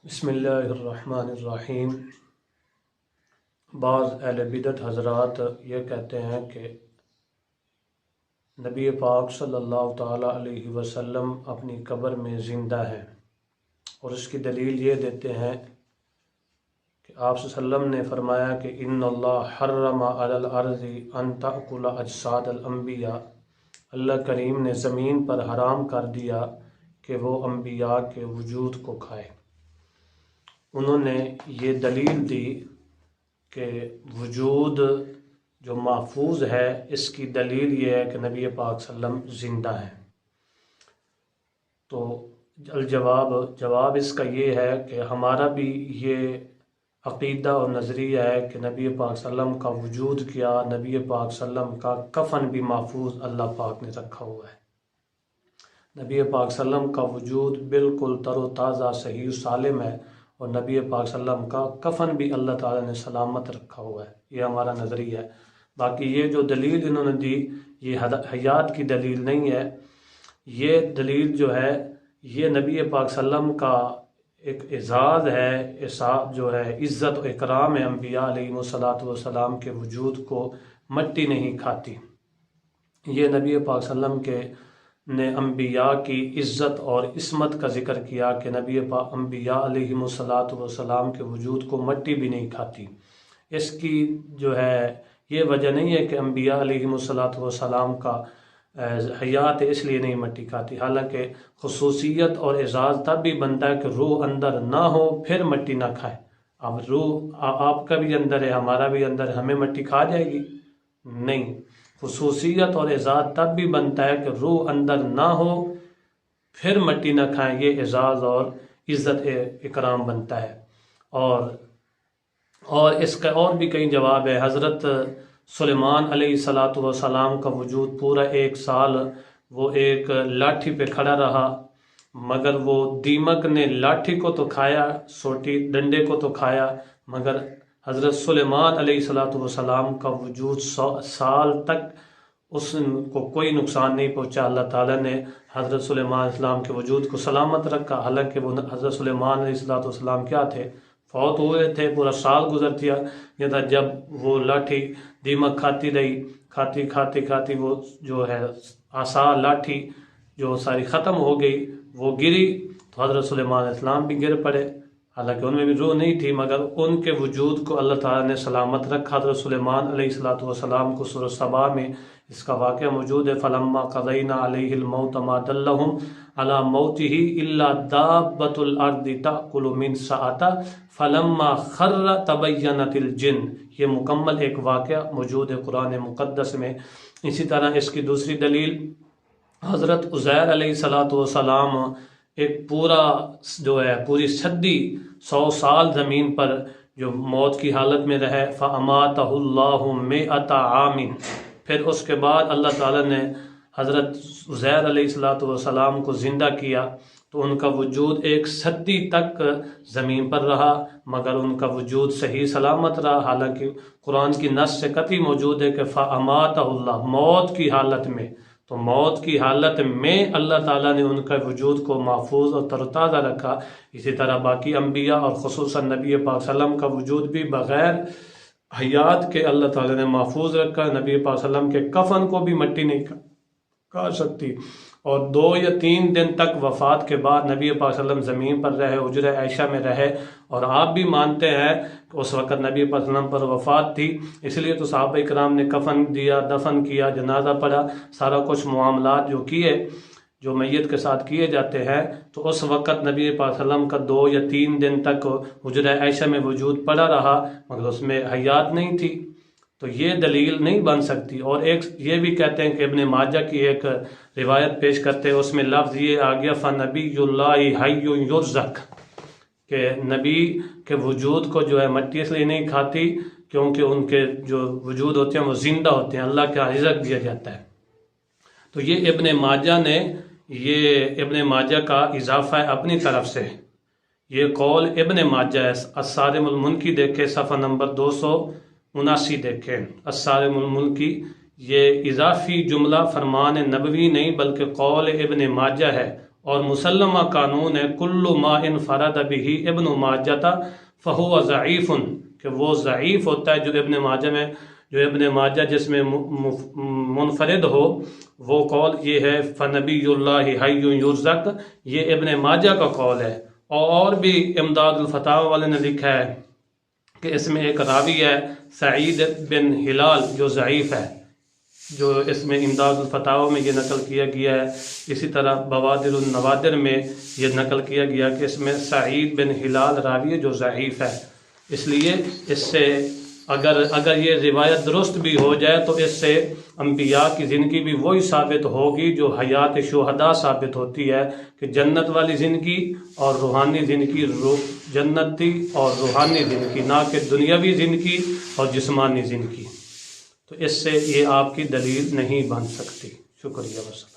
بسم اللہ الرحمن الرحیم۔ بعض اہل بدعت حضرات یہ کہتے ہیں کہ نبی پاک صلی اللہ تعالیٰ علیہ وسلم اپنی قبر میں زندہ ہیں، اور اس کی دلیل یہ دیتے ہیں کہ آپ صلی اللہ علیہ وسلم نے فرمایا کہ ان اللہ حرم علی الارض ان تأکل اجساد الانبیاء، اللہ کریم نے زمین پر حرام کر دیا کہ وہ انبیاء کے وجود کو کھائے۔ انہوں نے یہ دلیل دی کہ وجود جو محفوظ ہے اس کی دلیل یہ ہے کہ نبی پاک صلی اللہ علیہ وسلم زندہ ہیں۔ تو جواب اس کا یہ ہے کہ ہمارا بھی یہ عقیدہ اور نظریہ ہے کہ نبی پاک صلی اللہ علیہ وسلم کا وجود کیا، نبی پاک صلی اللہ علیہ وسلم کا کفن بھی محفوظ اللہ پاک نے رکھا ہوا ہے۔ نبی پاک صلی اللہ علیہ وسلم کا وجود بالکل تر و تازہ صحیح و سالم ہے، اور نبی پاک صلی اللہ علیہ وسلم کا کفن بھی اللہ تعالیٰ نے سلامت رکھا ہوا ہے۔ یہ ہمارا نظریہ ہے۔ باقی یہ جو دلیل انہوں نے دی یہ حیات کی دلیل نہیں ہے، یہ دلیل جو ہے یہ نبی پاک صلی اللہ علیہ وسلم کا ایک اعزاز ہے، جو ہے عزت و اکرام ہے۔ انبیاء علیہ السلام کے وجود کو مٹی نہیں کھاتی۔ یہ نبی پاک صلی اللہ علیہ وسلم کے نے انبیاء کی عزت اور عصمت کا ذکر کیا کہ نبی پاک انبیاء علیہ السلام کے وجود کو مٹی بھی نہیں کھاتی۔ اس کی جو ہے یہ وجہ نہیں ہے کہ انبیاء علیہ السلام کا حیات اس لیے نہیں مٹی کھاتی، حالانکہ خصوصیت اور اعزاز تب بھی بنتا ہے کہ روح اندر نہ ہو پھر مٹی نہ کھائے۔ اب روح آپ کا بھی اندر ہے، ہمارا بھی اندر ہے، ہمیں مٹی کھا جائے گی؟ نہیں۔ خصوصیت اور اعزاز تب بھی بنتا ہے کہ روح اندر نہ ہو پھر مٹی نہ کھائیں، یہ اعزاز اور عزت اکرام بنتا ہے۔ اور اس کا اور بھی کئی جواب ہے۔ حضرت سلیمان علیہ السلام کا وجود پورا 1 سال وہ ایک لاٹھی پہ کھڑا رہا، مگر وہ دیمک نے لاٹھی کو تو کھایا، سوٹی ڈنڈے کو تو کھایا، مگر حضرت سلیمان علیہ السلام کا وجود 100 سال تک اس کو کوئی نقصان نہیں پہنچا۔ اللہ تعالیٰ نے حضرت سلیمان علیہ السلام کے وجود کو سلامت رکھا، حالانکہ وہ حضرت سلیمان علیہ السلام کیا تھے؟ فوت ہوئے تھے، پورا سال گزر دیا یہ تھا جب وہ لاٹھی دیمک کھاتی رہی، کھاتی وہ جو ہے عصا لاٹھی جو ساری ختم ہو گئی، وہ گری تو حضرت سلیمان علیہ السلام بھی گر پڑے، حالانکہ ان میں بھی روح نہیں تھی، مگر ان کے وجود کو اللہ تعالیٰ نے سلامت رکھا۔ حضرت سلیمان علیہ السلام کو سورۃ سبا میں اس کا واقعہ موجود ہے۔ فَلَمَّا قَضَيْنَا عَلَيْهِ الْمَوْتَ مَا دَلَّهُمْ عَلَى مَوْتِهِ إِلَّا دَابَّةُ الْأَرْضِ تَأْكُلُ مِنْ سَأَتَهُ فَلَمَّا خَرَّ تَبَيَّنَتِ الْجِنُّ۔ یہ مکمل ایک واقعہ موجود ہے قرآن مقدس میں۔ اسی طرح اس کی دوسری دلیل حضرت عزیر علیہ السلام ایک پورا جو ہے پوری صدی 100 سال زمین پر جو موت کی حالت میں رہے، فَأَمَاتَهُ اللَّهُ مِئَةَ عَامٍ، پھر اس کے بعد اللہ تعالیٰ نے حضرت عزیر علیہ السلام کو زندہ کیا تو ان کا وجود 1 صدی تک زمین پر رہا، مگر ان کا وجود صحیح سلامت رہا، حالانکہ قرآن کی نص سے قطعی موجود ہے کہ فَأَمَاتَهُ اللَّهُ، موت کی حالت میں، تو موت کی حالت میں اللہ تعالیٰ نے ان کا وجود کو محفوظ اور تر و تازہ رکھا۔ اسی طرح باقی انبیاء اور خصوصاً نبی پاک صلی اللہ علیہ وسلم کا وجود بھی بغیر حیات کے اللہ تعالیٰ نے محفوظ رکھا۔ نبی پاک صلی اللہ علیہ وسلم کے کفن کو بھی مٹی نہیں کھا سکتی، اور 2 یا 3 دن تک وفات کے بعد نبی پاک صلی اللہ علیہ وسلم زمین پر رہے، حجرہ عائشہ میں رہے، اور آپ بھی مانتے ہیں کہ اس وقت نبی پاک صلی اللہ علیہ وسلم پر وفات تھی، اس لیے تو صحابہ کرام نے کفن دیا، دفن کیا، جنازہ پڑھا، سارا کچھ معاملات جو کیے جو میت کے ساتھ کیے جاتے ہیں، تو اس وقت نبی پاک صلی اللہ علیہ وسلم کا 2 یا 3 دن تک حجرہ عائشہ میں وجود پڑا رہا، مگر اس میں حیات نہیں تھی، تو یہ دلیل نہیں بن سکتی۔ اور ایک یہ بھی کہتے ہیں کہ ابن ماجہ کی ایک روایت پیش کرتے ہیں، اس میں لفظ یہ آ گیا فَنَبِيُّ اللَّهِ حَيٌّ يُرْزَقُ، کہ نبی کے وجود کو جو ہے مٹی اس لیے نہیں کھاتی کیونکہ ان کے جو وجود ہوتے ہیں وہ زندہ ہوتے ہیں، اللہ کا رزق دیا جاتا ہے۔ تو یہ ابن ماجہ کا اضافہ ہے اپنی طرف سے، یہ قول ابن ماجہ ہے۔ الصارم المنکی دیکھیں، صفحہ نمبر 279 دیکھیں، الصارم المنکی، یہ اضافی جملہ فرمان نبوی نہیں بلکہ قول ابن ماجہ ہے، اور مسلمہ قانون ہے کل ما انفرد به ابن ماجہ فہو ضعیف، کہ وہ ضعیف ہوتا ہے جو ابن ماجہ جس میں منفرد ہو، وہ قول یہ ہے فنبی اللہ حی یرزق، یہ ابن ماجہ کا قول ہے۔ اور بھی امداد الفتاوی والے نے لکھا ہے کہ اس میں ایک راوی ہے سعید بن ہلال جو ضعیف ہے، جو اس میں امداد الفتاوی میں یہ نقل کیا گیا ہے۔ اسی طرح بوادر النوادر میں یہ نقل کیا گیا کہ اس میں سعید بن ہلال راوی ہے جو ضعیف ہے۔ اس لیے اس سے اگر یہ روایت درست بھی ہو جائے تو اس سے انبیاء کی زندگی بھی وہی ثابت ہوگی جو حیات شہداء ثابت ہوتی ہے، کہ جنت والی زندگی اور روحانی زندگی، جنتی اور روحانی زندگی، نہ کہ دنیاوی زندگی اور جسمانی زندگی۔ تو اس سے یہ آپ کی دلیل نہیں بن سکتی۔ شکریہ وسلام۔